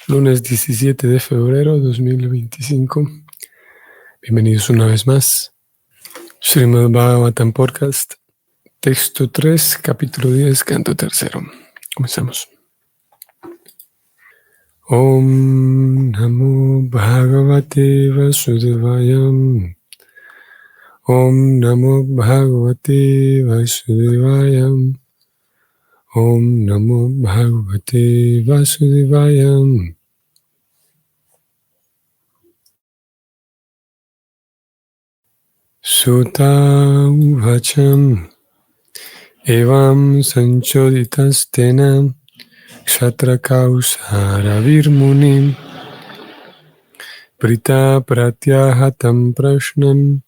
Lunes 17 de febrero 2025. Bienvenidos una vez más. Srimad Bhagavatam Podcast, texto 3, capítulo 10, canto tercero. Comenzamos. Om Namo Bhagavate Vasudevayam. Om Namo Bhagavate Vasudevayam. Om Namo Bhagavate Vasudevayam. Sutta uvacham evam sanchoditastena ksatra kausara virmunim prita pratyahatam prashnam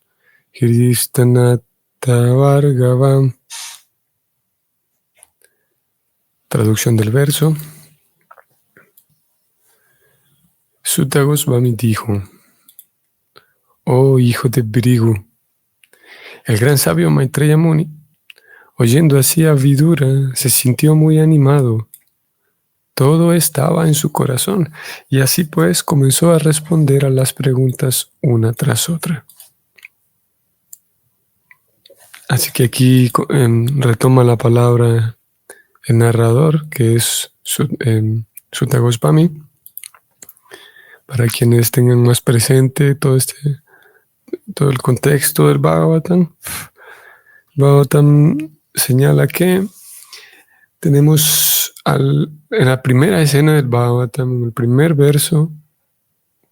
hiristanata vargavam. Traducción del verso. Sutta Goswami dijo: Oh hijo de Brigu, el gran sabio Maitreya Muni, oyendo así a Vidura, se sintió muy animado. Todo estaba en su corazón, y así pues comenzó a responder a las preguntas una tras otra. Así que aquí retoma la palabra el narrador, que es Sutta Goswami, para quienes tengan más presente todo el contexto del Bhagavatam. Bhagavatam señala que tenemos en la primera escena del Bhagavatam, en el primer verso,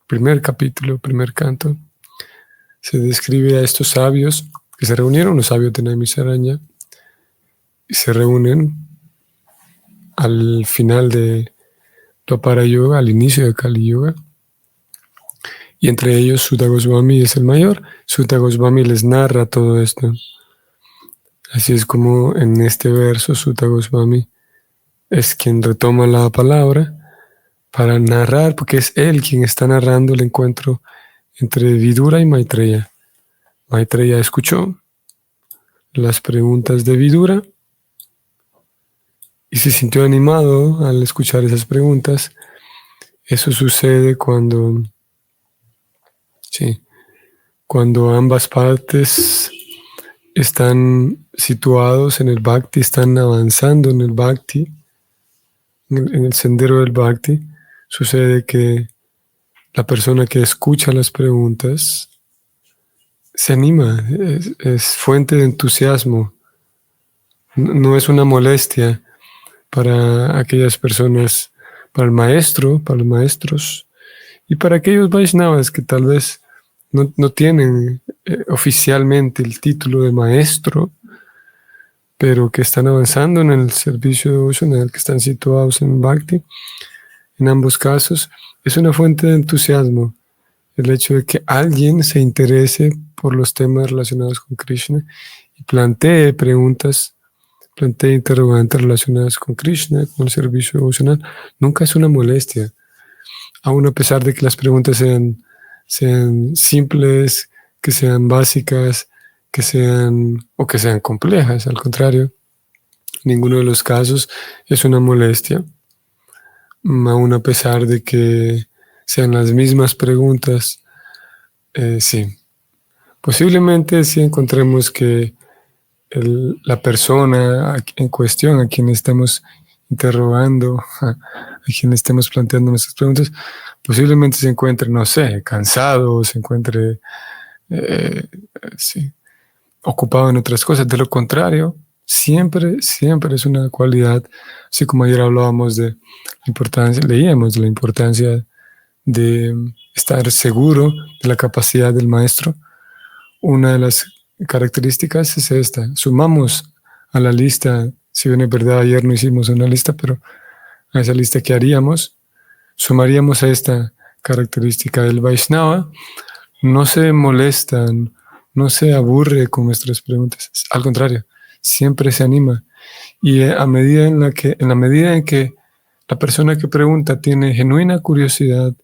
primer capítulo, primer canto, se describe a estos sabios que se reunieron, los sabios de Naimisaranya, y se reúnen al final de Dwapara Yuga, al inicio de Kali Yuga, y entre ellos Sutta Goswami es el mayor. Sutta Goswami les narra todo esto. Así es como en este verso Sutta Goswami es quien retoma la palabra para narrar, porque es él quien está narrando el encuentro entre Vidura y Maitreya. Maitreya escuchó las preguntas de Vidura y se sintió animado al escuchar esas preguntas. Eso sucede cuando ambas partes están situados en el Bhakti, están avanzando en el Bhakti, en el sendero del Bhakti. Sucede que la persona que escucha las preguntas se anima, es fuente de entusiasmo, no es una molestia para aquellas personas, para el maestro, para los maestros y para aquellos Vaishnavas que tal vez no tienen oficialmente el título de maestro, pero que están avanzando en el servicio devocional, que están situados en Bhakti. En ambos casos es una fuente de entusiasmo el hecho de que alguien se interese por los temas relacionados con Krishna y plantee preguntas, plantee interrogantes relacionadas con Krishna, con el servicio devocional. Nunca es una molestia, aun a pesar de que las preguntas sean simples, que sean básicas, que sean complejas. Al contrario, ninguno de los casos es una molestia, aun a pesar de que sean las mismas preguntas. Sí, posiblemente sí encontremos que la persona en cuestión, a quien estamos interrogando, a quien estemos planteando nuestras preguntas, posiblemente se encuentre, no sé, cansado, o se encuentre ocupado en otras cosas. De lo contrario, siempre es una cualidad, así como ayer hablábamos de la importancia, leíamos de la importancia de estar seguro de la capacidad del maestro. Una de las características es esta. Sumamos a la lista, si bien es verdad, ayer no hicimos una lista, pero a esa lista que haríamos, sumaríamos a esta característica del Vaishnava. No se molestan, no se aburre con nuestras preguntas. Al contrario, siempre se anima. Y en la medida en que la persona que pregunta tiene genuina curiosidad,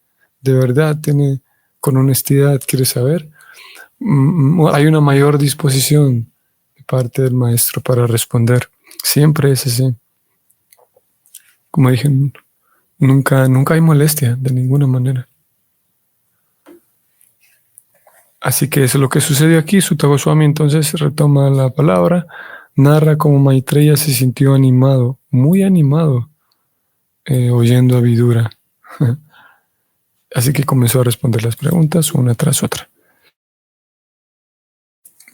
de verdad tiene, con honestidad, quiere saber, hay una mayor disposición de parte del maestro para responder. Siempre es así. Como dije, Nunca hay molestia de ninguna manera. Así que eso es lo que sucedió aquí. Sutta Goswami entonces retoma la palabra, narra cómo Maitreya se sintió animado, muy animado, oyendo a Vidura. Así que comenzó a responder las preguntas una tras otra.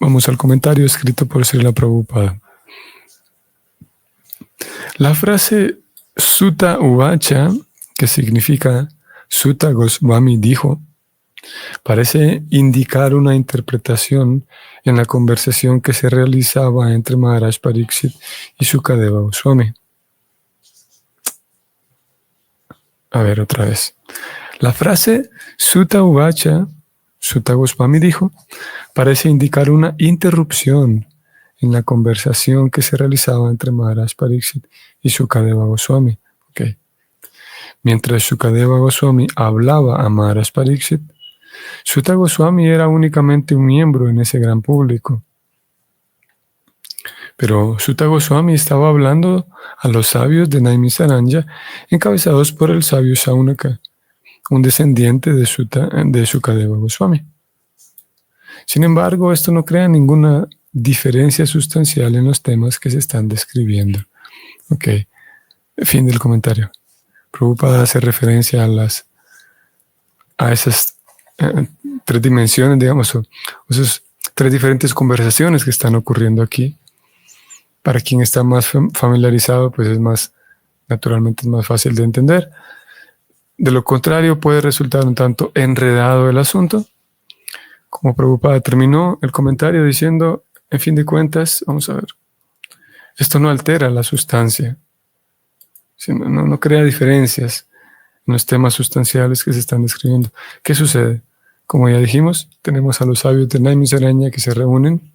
Vamos al comentario escrito por Srila Prabhupada. La frase Sutta Uvacha, que significa Sutta Goswami dijo, parece indicar una interpretación en la conversación que se realizaba entre Maharaj Pariksit y Sukadeva Goswami. A ver, otra vez. La frase Sutta Uvacha, Sutta Goswami dijo, parece indicar una interrupción en la conversación que se realizaba entre Maharaj Pariksit y Sukadeva Goswami. Okay. Mientras Sukadeva Goswami hablaba a Maharaj Pariksit, Sutta Goswami era únicamente un miembro en ese gran público. Pero Sutta Goswami estaba hablando a los sabios de Naimisaranya, encabezados por el sabio Shaunaka, un descendiente de Sukadeva Goswami. Sin embargo, esto no crea ninguna diferencia sustancial en los temas que se están describiendo. Ok, fin del comentario. Prabhupada hace referencia a esas tres dimensiones, digamos, o esas tres diferentes conversaciones que están ocurriendo aquí. Para quien está más familiarizado, pues naturalmente es más fácil de entender. De lo contrario, puede resultar un tanto enredado el asunto. Como Prabhupada terminó el comentario diciendo, en fin de cuentas, vamos a ver, esto no altera la sustancia, no crea diferencias en los temas sustanciales que se están describiendo. ¿Qué sucede? Como ya dijimos, tenemos a los sabios de Naimisaranya que se reúnen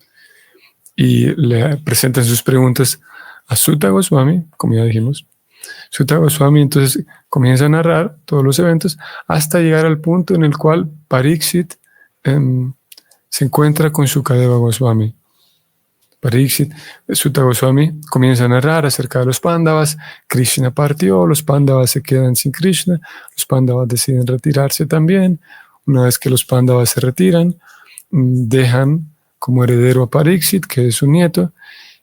y le presentan sus preguntas a Sutta Goswami, como ya dijimos. Sutta Goswami entonces comienza a narrar todos los eventos hasta llegar al punto en el cual Pariksit se encuentra con Sukadeva Goswami. Pariksit, Sutta Goswami comienza a narrar acerca de los Pándavas. Krishna partió, los Pándavas se quedan sin Krishna, los Pándavas deciden retirarse también. Una vez que los Pándavas se retiran, dejan como heredero a Pariksit, que es su nieto,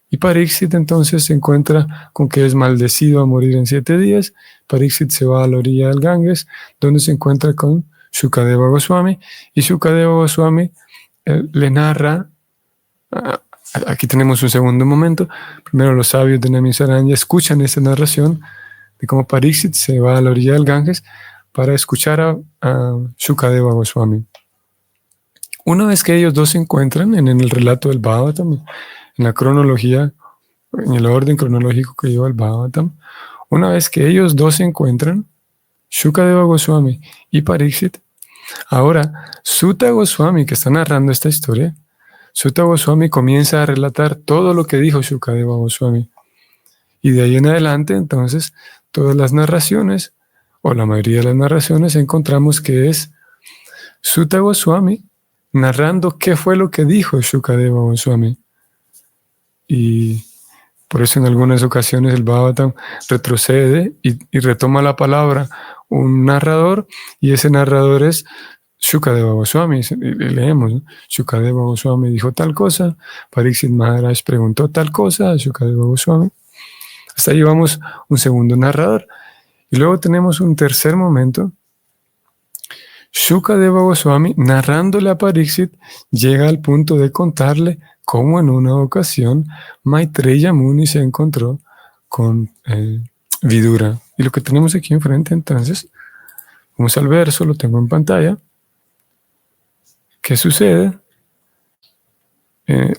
y Pariksit entonces se encuentra con que es maldecido a morir en 7 días. Pariksit se va a la orilla del Ganges, donde se encuentra con Sukadeva Goswami, y Sukadeva Goswami le narra. Aquí tenemos un segundo momento. Primero los sabios de Naimisaranya escuchan esta narración de cómo Pariksit se va a la orilla del Ganges para escuchar a Sukadeva Goswami. Una vez que ellos dos se encuentran en el relato del Bhagavatam, en la cronología, en el orden cronológico que lleva el Bhagavatam, una vez que ellos dos se encuentran, Sukadeva Goswami y Pariksit, ahora Sutta Goswami, que está narrando esta historia, Sutta Goswami comienza a relatar todo lo que dijo Sukadeva Goswami. Y de ahí en adelante, entonces, todas las narraciones, o la mayoría de las narraciones, encontramos que es Sutta Goswami narrando qué fue lo que dijo Sukadeva Goswami. Y por eso en algunas ocasiones el Bhagavatam retrocede y retoma la palabra un narrador, y ese narrador es Sukadeva Goswami. Y leemos, ¿no? Sukadeva Goswami dijo tal cosa, Pariksit Maharaj preguntó tal cosa a Sukadeva Goswami. Hasta ahí vamos un segundo narrador. Y luego tenemos un tercer momento. Sukadeva Goswami, narrándole a Pariksit, llega al punto de contarle cómo en una ocasión Maitreya Muni se encontró con Vidura. Y lo que tenemos aquí enfrente, entonces, vamos al verso, lo tengo en pantalla. ¿Qué sucede?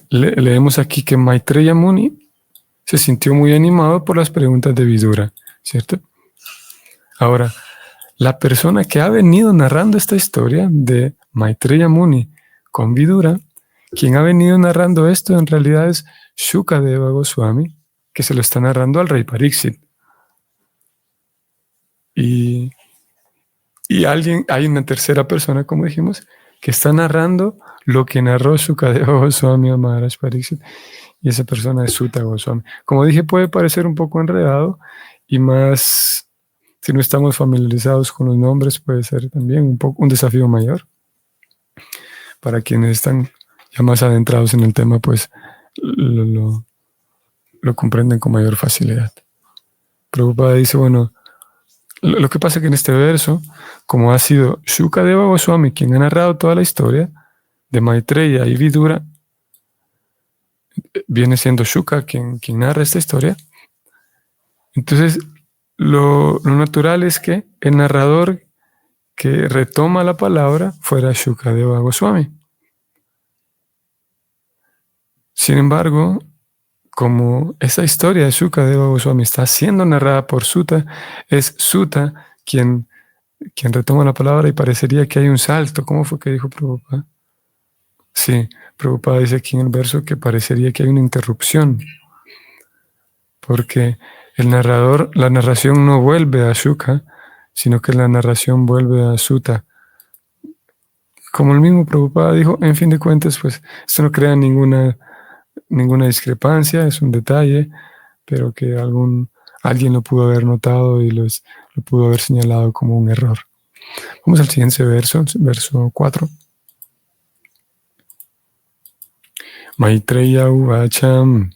Leemos aquí que Maitreya Muni se sintió muy animado por las preguntas de Vidura, ¿cierto? Ahora, la persona que ha venido narrando esta historia de Maitreya Muni con Vidura, quien ha venido narrando esto en realidad es Sukadeva Goswami, que se lo está narrando al rey Pariksit. Y hay una tercera persona, como dijimos, que está narrando lo que narró Sukadeva Goswami a Maharaj Pariksit, y esa persona es Sutta Goswami. Como dije, puede parecer un poco enredado y más Si no estamos familiarizados con los nombres, puede ser también un desafío mayor. Para quienes están ya más adentrados en el tema, pues lo comprenden con mayor facilidad. Prabhupada dice, bueno, lo que pasa es que en este verso, como ha sido Shukadeva Goswami quien ha narrado toda la historia de Maitreya y Vidura, viene siendo Shuka quien narra esta historia. Entonces, lo natural es que el narrador que retoma la palabra fuera Shukadeva Goswami. Sin embargo, como esa historia de Shukadeva Goswami está siendo narrada por Sutta, es Sutta quien retoma la palabra y parecería que hay un salto. ¿Cómo fue que dijo Prabhupada? Sí, Prabhupada dice aquí en el verso que parecería que hay una interrupción, porque la narración no vuelve a Shuka, sino que la narración vuelve a Sutta. Como el mismo Prabhupada dijo, en fin de cuentas, pues esto no crea ninguna discrepancia, es un detalle, pero que alguien lo pudo haber notado y lo pudo haber señalado como un error. Vamos al siguiente verso 4. Maitreya uvacham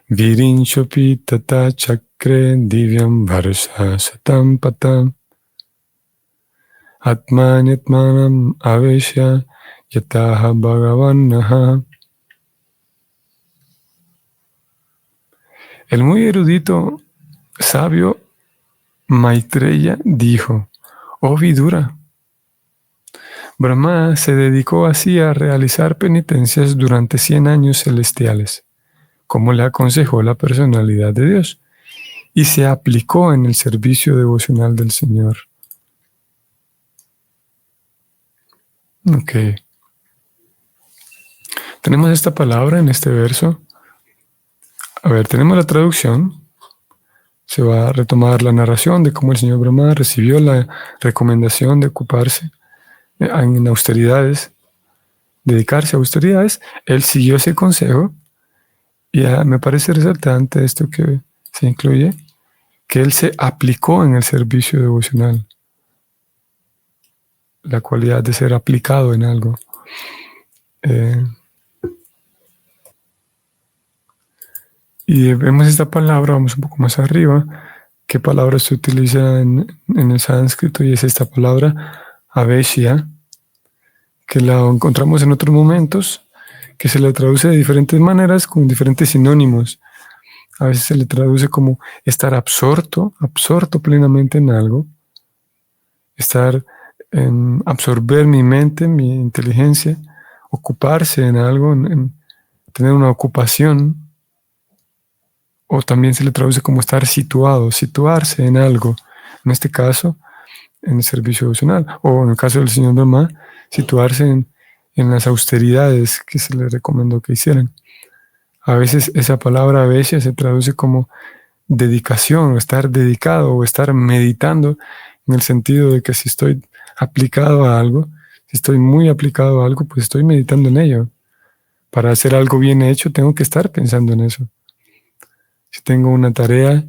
virinchopi tata chakre divyam varsa satam patam atmanyatmanam aveshya yataha bhagavannaha. El muy erudito sabio Maitreya dijo: oh Vidura, Brahma se dedicó así a realizar penitencias durante 100 años celestiales, como le aconsejó la personalidad de Dios, y se aplicó en el servicio devocional del Señor. Ok. Tenemos esta palabra en este verso. A ver, tenemos la traducción. Se va a retomar la narración de cómo el señor Brahma recibió la recomendación de ocuparse en austeridades, dedicarse a austeridades. Él siguió ese consejo y me parece resaltante esto que se incluye, que él se aplicó en el servicio devocional. La cualidad de ser aplicado en algo. Y vemos esta palabra, vamos un poco más arriba, qué palabra se utiliza en el sánscrito, y es esta palabra aveshya, que la encontramos en otros momentos, que se le traduce de diferentes maneras, con diferentes sinónimos. A veces se le traduce como estar absorto plenamente en algo, absorber mi mente, mi inteligencia, ocuparse en algo, tener una ocupación. O también se le traduce como estar situarse en algo. En este caso, en el servicio devocional. O en el caso del señor Brahma, situarse en las austeridades que se le recomendó que hicieran. A veces esa palabra aveshya se traduce como dedicación, o estar dedicado, o estar meditando, en el sentido de que si estoy aplicado a algo, si estoy muy aplicado a algo, pues estoy meditando en ello. Para hacer algo bien hecho, tengo que estar pensando en eso. Si tengo una tarea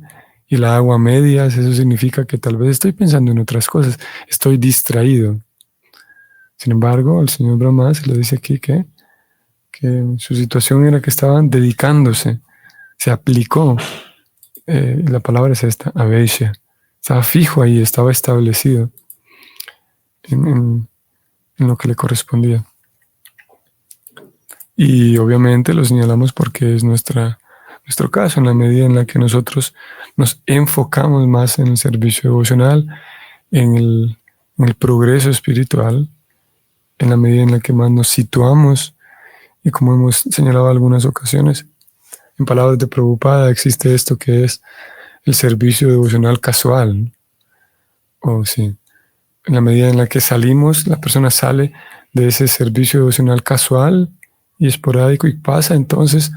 y la hago a medias, eso significa que tal vez estoy pensando en otras cosas, estoy distraído. Sin embargo, al señor Brahma se le dice aquí que su situación era que estaban dedicándose, se aplicó. La palabra es esta, aveshya. Estaba fijo ahí, estaba establecido en lo que le correspondía. Y obviamente lo señalamos porque es nuestro caso, en la medida en la que nosotros nos enfocamos más en el servicio devocional, en el progreso espiritual, en la medida en la que más nos situamos, y como hemos señalado algunas ocasiones, en palabras de Prabhupada existe esto que es el servicio devocional casual. En la medida en la que salimos, la persona sale de ese servicio devocional casual y esporádico y pasa entonces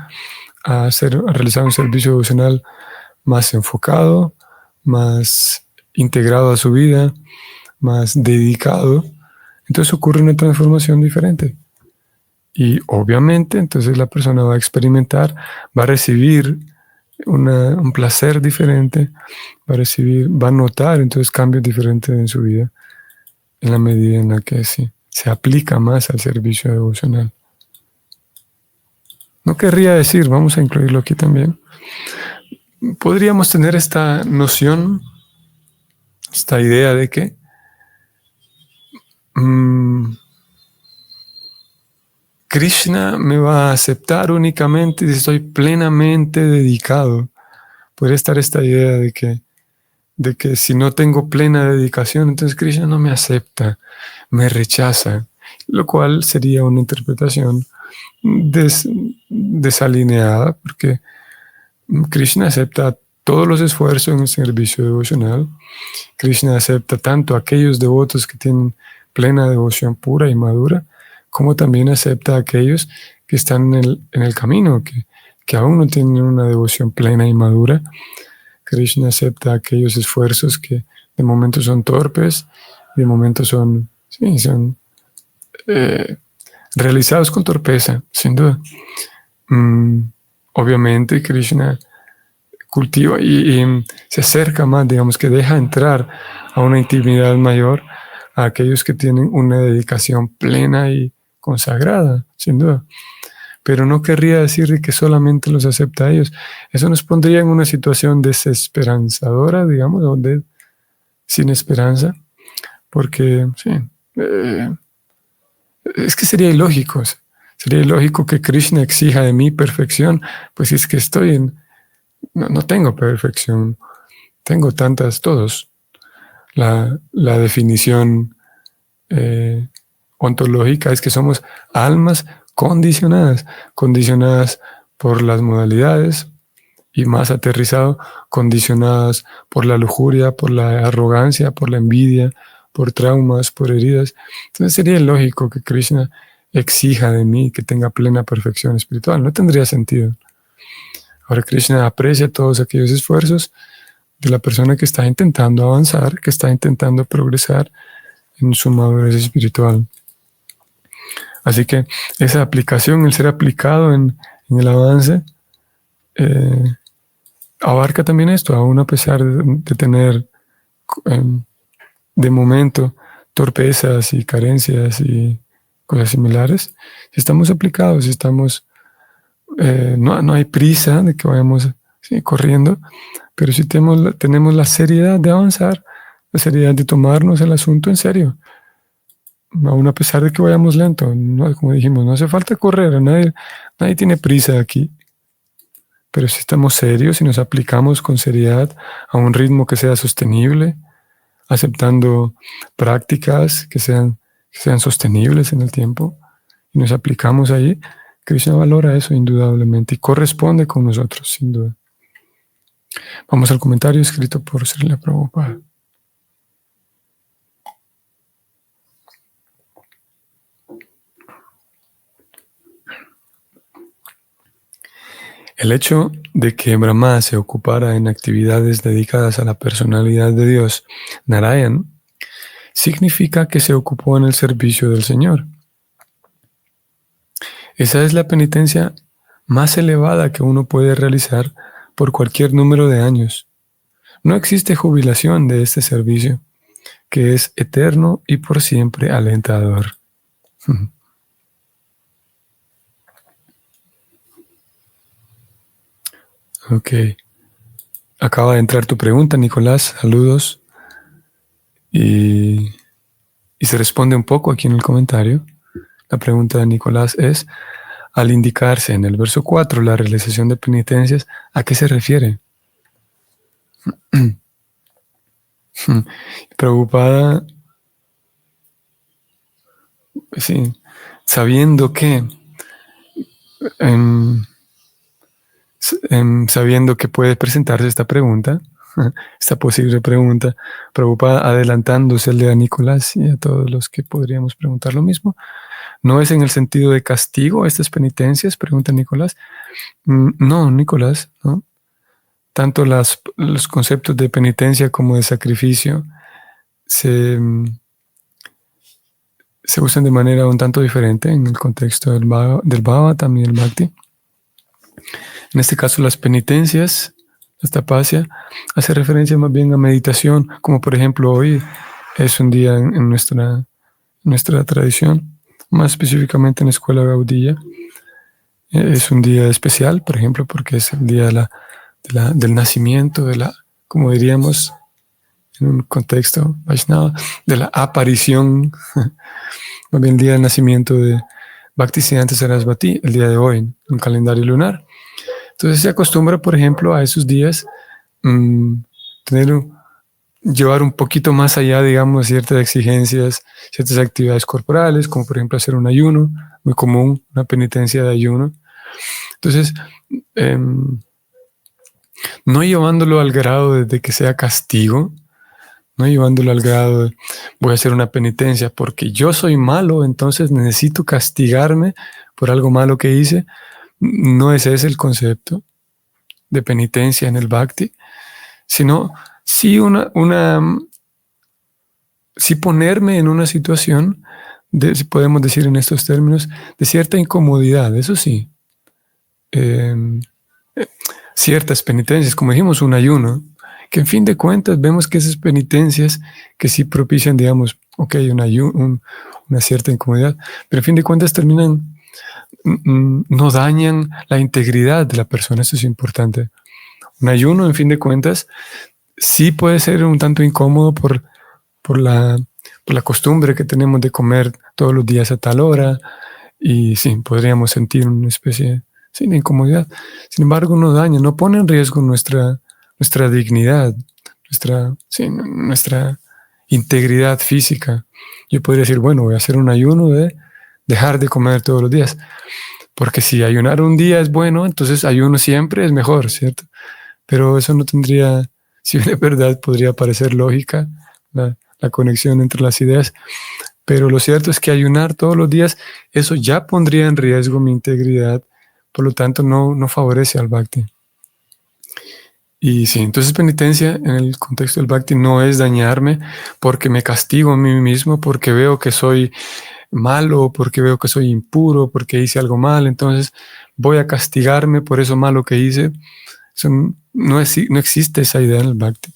a realizar un servicio devocional más enfocado, más integrado a su vida, más dedicado. Entonces ocurre una transformación diferente. Y obviamente entonces la persona va a experimentar, va a recibir un placer diferente, va a notar entonces cambios diferentes en su vida en la medida en la que sí, se aplica más al servicio devocional. No querría decir, vamos a incluirlo aquí también, podríamos tener esta noción, esta idea de que Krishna me va a aceptar únicamente si estoy plenamente dedicado. Puede estar esta idea de que si no tengo plena dedicación, entonces Krishna no me acepta, me rechaza, lo cual sería una interpretación desalineada, porque Krishna acepta todos los esfuerzos en el servicio devocional. Krishna acepta tanto a aquellos devotos que tienen plena devoción pura y madura, como también acepta a aquellos que están en el camino, que aún no tienen una devoción plena y madura. Krishna acepta aquellos esfuerzos que de momento son torpes, de momento son realizados con torpeza, sin duda. Obviamente Krishna cultiva y se acerca más, digamos que deja entrar a una intimidad mayor a aquellos que tienen una dedicación plena y consagrada, sin duda. Pero no querría decir que solamente los acepta a ellos. Eso nos pondría en una situación desesperanzadora, digamos, o sin esperanza, porque sí, es que sería ilógico. Sería ilógico que Krishna exija de mí perfección, pues si es que no tengo perfección, tengo todos. La definición ontológica es que somos almas condicionadas por las modalidades y más aterrizado, condicionadas por la lujuria, por la arrogancia, por la envidia, por traumas, por heridas. Entonces sería lógico que Krishna exija de mí que tenga plena perfección espiritual. No tendría sentido. Ahora Krishna aprecia todos aquellos esfuerzos de la persona que está intentando avanzar, que está intentando progresar en su madurez espiritual. Así que esa aplicación, el ser aplicado en el avance, abarca también esto, aún a pesar de tener de momento torpezas y carencias y cosas similares. Si estamos aplicados, si estamos, no hay prisa de que vayamos corriendo, pero si tenemos la seriedad de avanzar, la seriedad de tomarnos el asunto en serio, aún a pesar de que vayamos lento, como dijimos, no hace falta correr, nadie tiene prisa aquí, pero si estamos serios y nos aplicamos con seriedad a un ritmo que sea sostenible, aceptando prácticas que sean sostenibles en el tiempo, y nos aplicamos ahí, Krishna valora eso indudablemente y corresponde con nosotros, sin duda. Vamos al comentario escrito por Srila Prabhupada. El hecho de que Brahma se ocupara en actividades dedicadas a la personalidad de Dios, Narayan, significa que se ocupó en el servicio del Señor. Esa es la penitencia más elevada que uno puede realizar por cualquier número de años. No existe jubilación de este servicio, que es eterno y por siempre alentador. Ok. Acaba de entrar tu pregunta, Nicolás. Saludos. Y se responde un poco aquí en el comentario. La pregunta de Nicolás es, al indicarse en el verso 4 la realización de penitencias, ¿a qué se refiere? Prabhupada, sí, sabiendo que sabiendo que puede presentarse esta pregunta, esta posible pregunta, Prabhupada adelantándosele a Nicolás y a todos los que podríamos preguntar lo mismo. ¿No es en el sentido de castigo estas penitencias? Pregunta Nicolás. No, Nicolás, ¿no? Tanto los conceptos de penitencia como de sacrificio se usan de manera un tanto diferente en el contexto del Bhagavatam y el Bhakti. En este caso, las penitencias, las tapasya, hace referencia más bien a meditación, como por ejemplo hoy es un día en nuestra tradición, más específicamente en la escuela Gaudilla. Es un día especial, por ejemplo, porque es el día del nacimiento, como diríamos en un contexto Vaishnava, de la aparición, más bien el día del nacimiento de Bhaktisiddhanta Sarasvati, el día de hoy, en un calendario lunar. Entonces se acostumbra, por ejemplo, a esos días llevar un poquito más allá, digamos, ciertas exigencias, ciertas actividades corporales, como por ejemplo hacer un ayuno, muy común, una penitencia de ayuno. Entonces, no llevándolo al grado de que sea castigo, no llevándolo al grado de voy a hacer una penitencia porque yo soy malo, entonces necesito castigarme por algo malo que hice. No es ese el concepto de penitencia en el Bhakti, sino sí sí ponerme en una situación, si podemos decir en estos términos, de cierta incomodidad, eso sí. Ciertas penitencias, como dijimos, un ayuno, que en fin de cuentas vemos que esas penitencias que sí propician, digamos, ok, una cierta incomodidad, pero en fin de cuentas no dañan la integridad de la persona, eso es importante. Un ayuno, en fin de cuentas, sí puede ser un tanto incómodo por la costumbre que tenemos de comer todos los días a tal hora, y sí, podríamos sentir una especie de incomodidad. Sin embargo, no daña, no pone en riesgo nuestra dignidad, nuestra integridad física. Yo podría decir, bueno, voy a hacer un ayuno de dejar de comer todos los días, porque si ayunar un día es bueno, entonces ayuno siempre es mejor, ¿cierto? Pero eso no tendría, si bien es verdad, podría parecer lógica la conexión entre las ideas, pero lo cierto es que ayunar todos los días, eso ya pondría en riesgo mi integridad, por lo tanto no favorece al Bhakti. Y sí, entonces penitencia en el contexto del Bhakti no es dañarme porque me castigo a mí mismo, porque veo que soy malo, porque veo que soy impuro, porque hice algo mal, entonces voy a castigarme por eso malo que hice. Eso no existe esa idea en el Bhakti,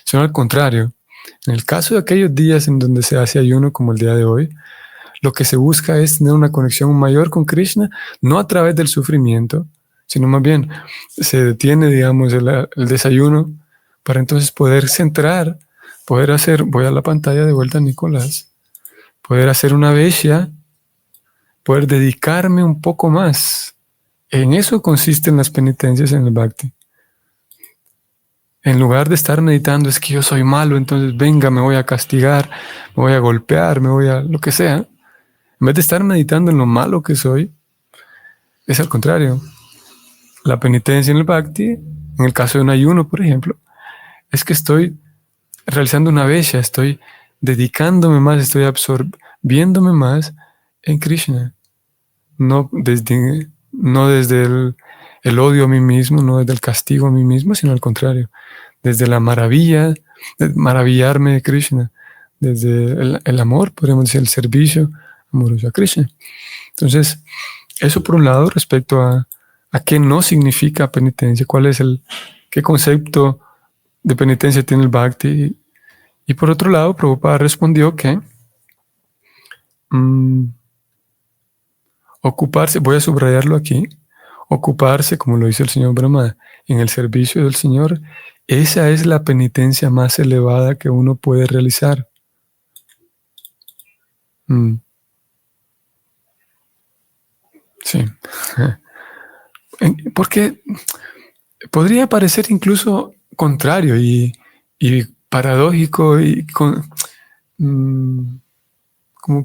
sino al contrario. En el caso de aquellos días en donde se hace ayuno como el día de hoy, lo que se busca es tener una conexión mayor con Krishna, no a través del sufrimiento, sino más bien se detiene, digamos, el desayuno para entonces poder centrar, voy a la pantalla de vuelta, Nicolás, poder hacer una vesha, poder dedicarme un poco más. En eso consisten las penitencias en el Bhakti. En lugar de estar meditando, es que yo soy malo, entonces venga, me voy a castigar, me voy a golpear, me voy a lo que sea. En vez de estar meditando en lo malo que soy, es al contrario. La penitencia en el Bhakti, en el caso de un ayuno, por ejemplo, es que estoy realizando una vesha, estoy dedicándome más, estoy absorbiéndome más en Krishna. No desde el odio a mí mismo, no desde el castigo a mí mismo, sino al contrario, desde la maravilla, maravillarme de Krishna, desde el amor, podríamos decir, el servicio amoroso a Krishna. Entonces, eso por un lado respecto a qué no significa penitencia, qué concepto de penitencia tiene el Bhakti. Y por otro lado, Prabhupada respondió que ocuparse, voy a subrayarlo aquí, ocuparse, como lo dice el señor Brahma, en el servicio del Señor, esa es la penitencia más elevada que uno puede realizar. Sí. Porque podría parecer incluso contrario y paradójico y ¿cómo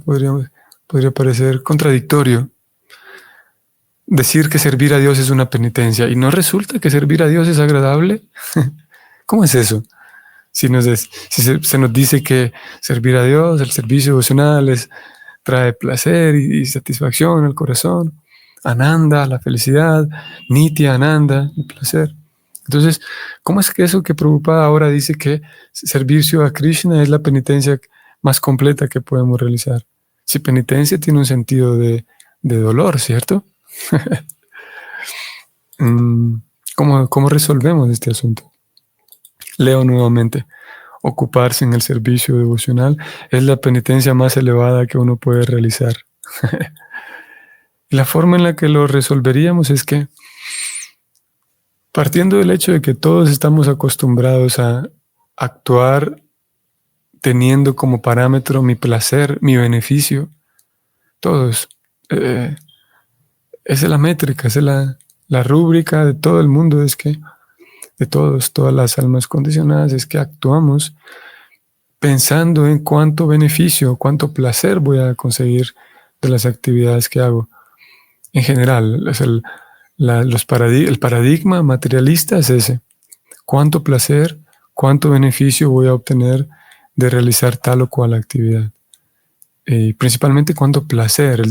podría parecer contradictorio decir que servir a Dios es una penitencia y no resulta que servir a Dios es agradable? ¿Cómo es eso? Si se nos dice que servir a Dios, el servicio devocional trae placer y satisfacción al corazón, Ananda, la felicidad, Nitya Ananda, el placer. Entonces, ¿cómo es que eso que Prabhupada ahora dice que servicio a Krishna es la penitencia más completa que podemos realizar? Si penitencia tiene un sentido de dolor, ¿cierto? ¿Cómo resolvemos este asunto? Leo nuevamente. Ocuparse en el servicio devocional es la penitencia más elevada que uno puede realizar. La forma en la que lo resolveríamos es que, partiendo del hecho de que todos estamos acostumbrados a actuar teniendo como parámetro mi placer, mi beneficio, todos, esa es la métrica, esa es la rúbrica de todo el mundo, es que de todas las almas condicionadas, es que actuamos pensando en cuánto beneficio, cuánto placer voy a conseguir de las actividades que hago. En general, es el paradigma materialista es ese. ¿Cuánto placer, cuánto beneficio voy a obtener de realizar tal o cual actividad? Y principalmente cuánto placer,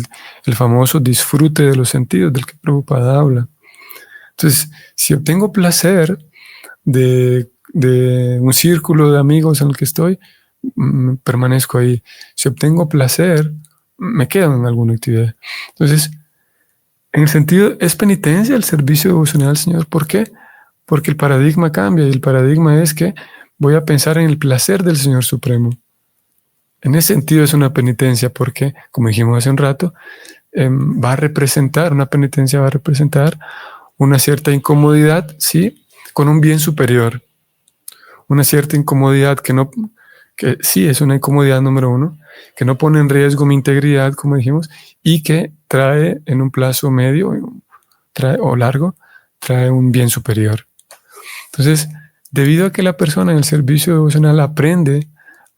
el famoso disfrute de los sentidos del que Prabhupada habla. Entonces, si obtengo placer de un círculo de amigos en el que estoy, permanezco ahí. Si obtengo placer, me quedo en alguna actividad. Entonces, en el sentido, es penitencia el servicio devocional al Señor. ¿Por qué? Porque el paradigma cambia y el paradigma es que voy a pensar en el placer del Señor Supremo. En ese sentido es una penitencia porque, como dijimos hace un rato, una penitencia va a representar una cierta incomodidad, ¿sí? Con un bien superior. Una cierta incomodidad que sí es una incomodidad número uno, que no pone en riesgo mi integridad, como dijimos, y que trae en un plazo medio o largo, trae un bien superior. Entonces, debido a que la persona en el servicio devocional aprende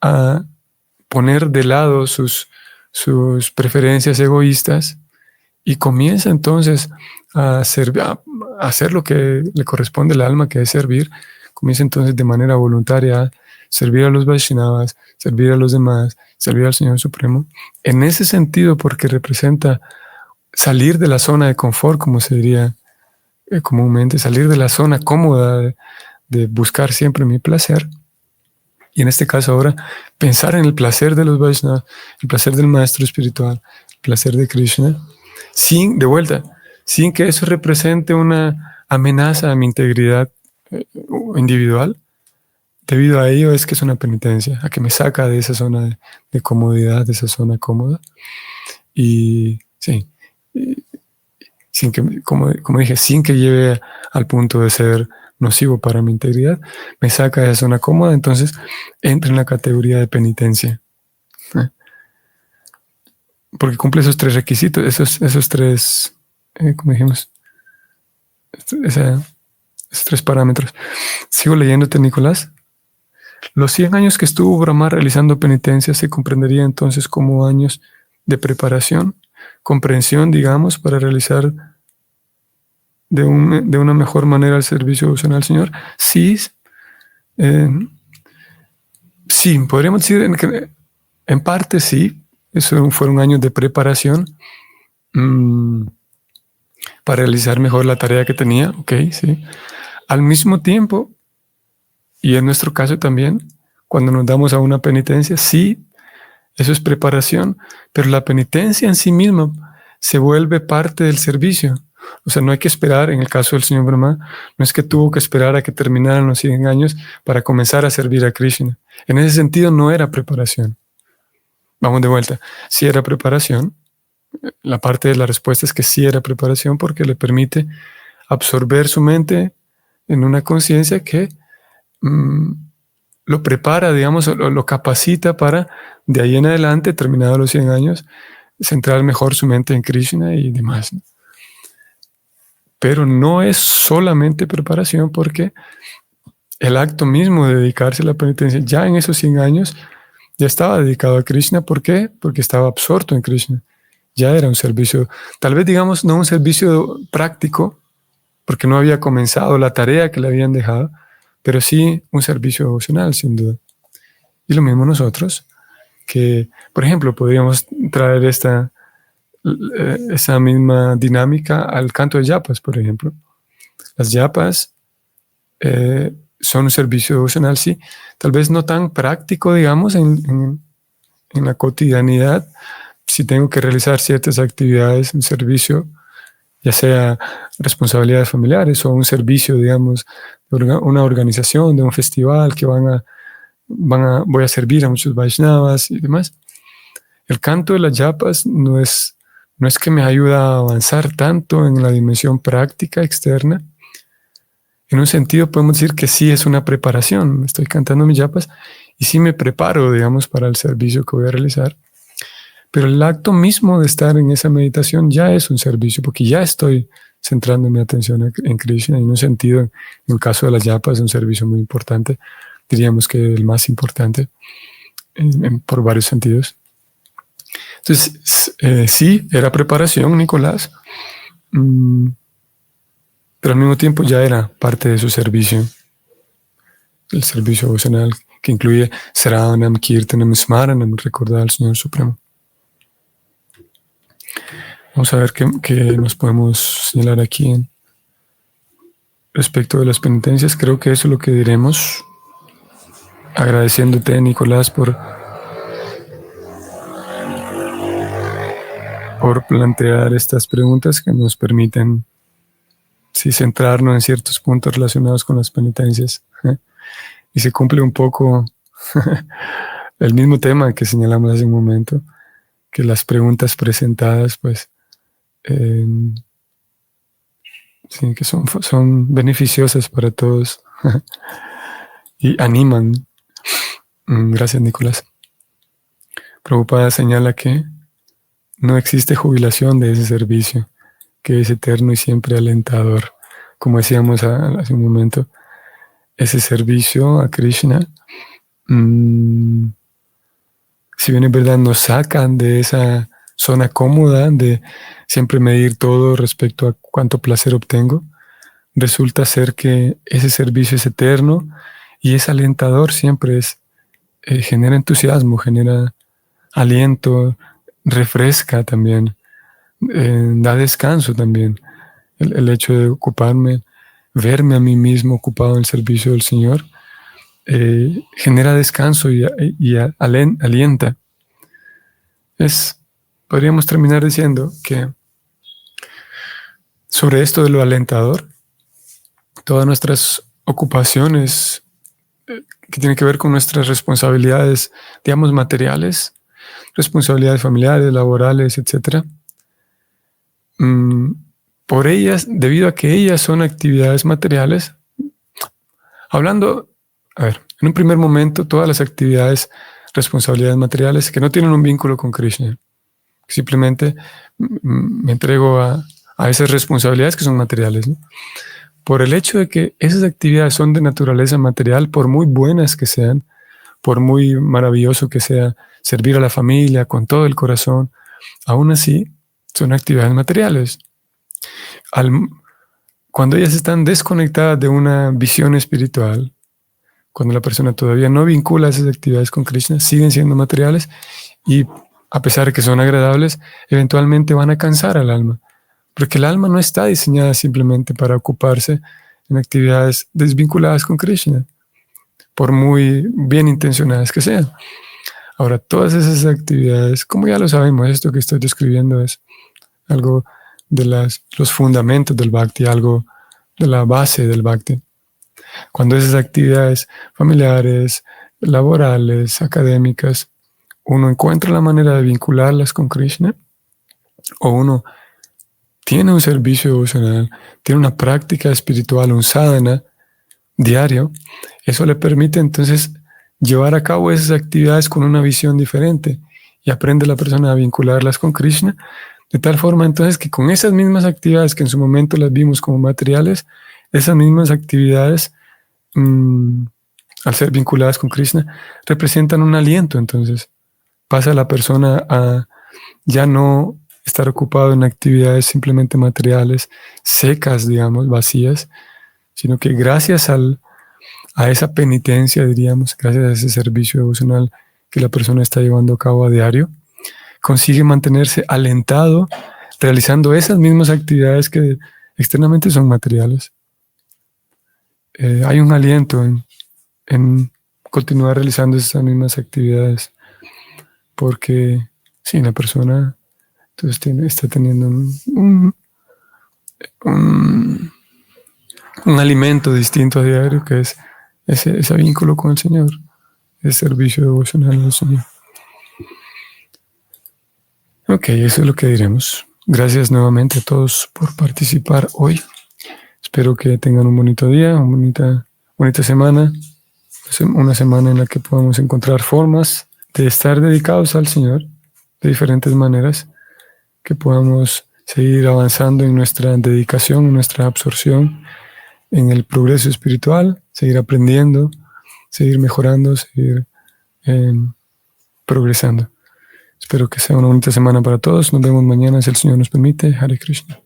a poner de lado sus preferencias egoístas y comienza entonces a hacer lo que le corresponde al alma, que es servir, comienza entonces de manera voluntaria a servir a los Vaishnavas, servir a los demás, servir al Señor Supremo. En ese sentido, porque representa salir de la zona de confort, como se diría comúnmente, salir de la zona cómoda de buscar siempre mi placer. Y en este caso ahora, pensar en el placer de los Vaishnavas, el placer del maestro espiritual, el placer de Krishna, sin que eso represente una amenaza a mi integridad individual. Debido a ello es que es una penitencia, a que me saca de esa zona de comodidad, de esa zona cómoda. Y sí, sin que, como dije, sin que lleve al punto de ser nocivo para mi integridad, me saca de esa zona cómoda, entonces entra en la categoría de penitencia. Porque cumple esos tres requisitos, esos tres, como dijimos, esos tres parámetros. Sigo leyéndote, Nicolás. Los 100 años que estuvo Brahma realizando penitencia se comprendería entonces como años de preparación, comprensión, digamos, para realizar de una mejor manera el servicio devocional al Señor. Sí, sí, podríamos decir que en parte sí, eso fueron años de preparación para realizar mejor la tarea que tenía, ok, sí. Al mismo tiempo, y en nuestro caso también, cuando nos damos a una penitencia, sí, eso es preparación, pero la penitencia en sí misma se vuelve parte del servicio. O sea, no hay que esperar, en el caso del señor Brahma, no es que tuvo que esperar a que terminaran los 100 años para comenzar a servir a Krishna. En ese sentido no era preparación. Vamos de vuelta. Sí era preparación. La parte de la respuesta es que sí era preparación porque le permite absorber su mente en una conciencia que lo prepara, digamos, lo capacita para, de ahí en adelante, terminados los 100 años, centrar mejor su mente en Krishna y demás. Pero no es solamente preparación porque el acto mismo de dedicarse a la penitencia, ya en esos 100 años, ya estaba dedicado a Krishna. ¿Por qué? Porque estaba absorto en Krishna. Ya era un servicio, tal vez digamos, no un servicio práctico, porque no había comenzado la tarea que le habían dejado, pero sí un servicio devocional, sin duda. Y lo mismo nosotros, que, por ejemplo, podríamos traer esa misma dinámica al canto de yapas, por ejemplo. Las yapas son un servicio devocional, sí, tal vez no tan práctico, digamos, en la cotidianidad. Si tengo que realizar ciertas actividades, un servicio ya sea responsabilidades familiares o un servicio, digamos, de una organización, de un festival que voy a servir a muchos Vaishnavas y demás. El canto de las yapas no es que me ayuda a avanzar tanto en la dimensión práctica externa. En un sentido podemos decir que sí es una preparación. Estoy cantando mis yapas y sí me preparo, digamos, para el servicio que voy a realizar. Pero el acto mismo de estar en esa meditación ya es un servicio, porque ya estoy centrando mi atención en Krishna. Y en un sentido, en el caso de las yapas, es un servicio muy importante. Diríamos que el más importante por varios sentidos. Entonces, sí, era preparación, Nicolás, pero al mismo tiempo ya era parte de su servicio, el servicio devocional que incluye Sravanam, Kirtanam, Smaranam, recordar al Señor Supremo. Vamos a ver qué nos podemos señalar aquí respecto de las penitencias. Creo que eso es lo que diremos, agradeciéndote, Nicolás, por plantear estas preguntas que nos permiten centrarnos en ciertos puntos relacionados con las penitencias. Y se cumple un poco el mismo tema que señalamos hace un momento, que las preguntas presentadas, pues, sí, que son beneficiosas para todos y animan. Gracias, Nicolás. Prabhupada señala que no existe jubilación de ese servicio, que es eterno y siempre alentador. Como decíamos hace un momento, ese servicio a Krishna, si bien es verdad nos sacan de esa zona cómoda de siempre medir todo respecto a cuánto placer obtengo, resulta ser que ese servicio es eterno y es alentador, siempre genera entusiasmo, genera aliento, refresca también, da descanso también. El hecho de verme a mí mismo ocupado en el servicio del Señor, genera descanso y alienta. Podríamos terminar diciendo que sobre esto de lo alentador, todas nuestras ocupaciones que tienen que ver con nuestras responsabilidades, digamos, materiales, responsabilidades familiares, laborales, etc. Por ellas, debido a que ellas son actividades materiales, hablando, en un primer momento, todas las actividades, responsabilidades materiales que no tienen un vínculo con Krishna, simplemente me entrego a esas responsabilidades que son materiales, ¿no? Por el hecho de que esas actividades son de naturaleza material, por muy buenas que sean, por muy maravilloso que sea servir a la familia con todo el corazón, aún así son actividades materiales. Cuando ellas están desconectadas de una visión espiritual, cuando la persona todavía no vincula esas actividades con Krishna, siguen siendo materiales y a pesar de que son agradables, eventualmente van a cansar al alma. Porque el alma no está diseñada simplemente para ocuparse en actividades desvinculadas con Krishna, por muy bien intencionadas que sean. Ahora, todas esas actividades, como ya lo sabemos, esto que estoy describiendo es algo de los fundamentos del Bhakti, algo de la base del Bhakti. Cuando esas actividades familiares, laborales, académicas, uno encuentra la manera de vincularlas con Krishna, o uno tiene un servicio devocional, tiene una práctica espiritual, un sadhana diario, eso le permite entonces llevar a cabo esas actividades con una visión diferente y aprende la persona a vincularlas con Krishna, de tal forma entonces que con esas mismas actividades que en su momento las vimos como materiales, esas mismas actividades, al ser vinculadas con Krishna, representan un aliento. Entonces pasa la persona a ya no estar ocupado en actividades simplemente materiales, secas, digamos, vacías, sino que gracias a esa penitencia, diríamos, gracias a ese servicio devocional que la persona está llevando a cabo a diario, consigue mantenerse alentado, realizando esas mismas actividades que externamente son materiales. Hay un aliento en continuar realizando esas mismas actividades, porque sí, la persona entonces está teniendo un alimento distinto a diario, que es ese vínculo con el Señor, ese servicio devocional al Señor. Ok, eso es lo que diremos. Gracias nuevamente a todos por participar hoy. Espero que tengan un bonito día, una bonita semana, una semana en la que podamos encontrar formas de estar dedicados al Señor de diferentes maneras, que podamos seguir avanzando en nuestra dedicación, en nuestra absorción, en el progreso espiritual, seguir aprendiendo, seguir mejorando, seguir progresando. Espero que sea una bonita semana para todos. Nos vemos mañana si el Señor nos permite. Hare Krishna.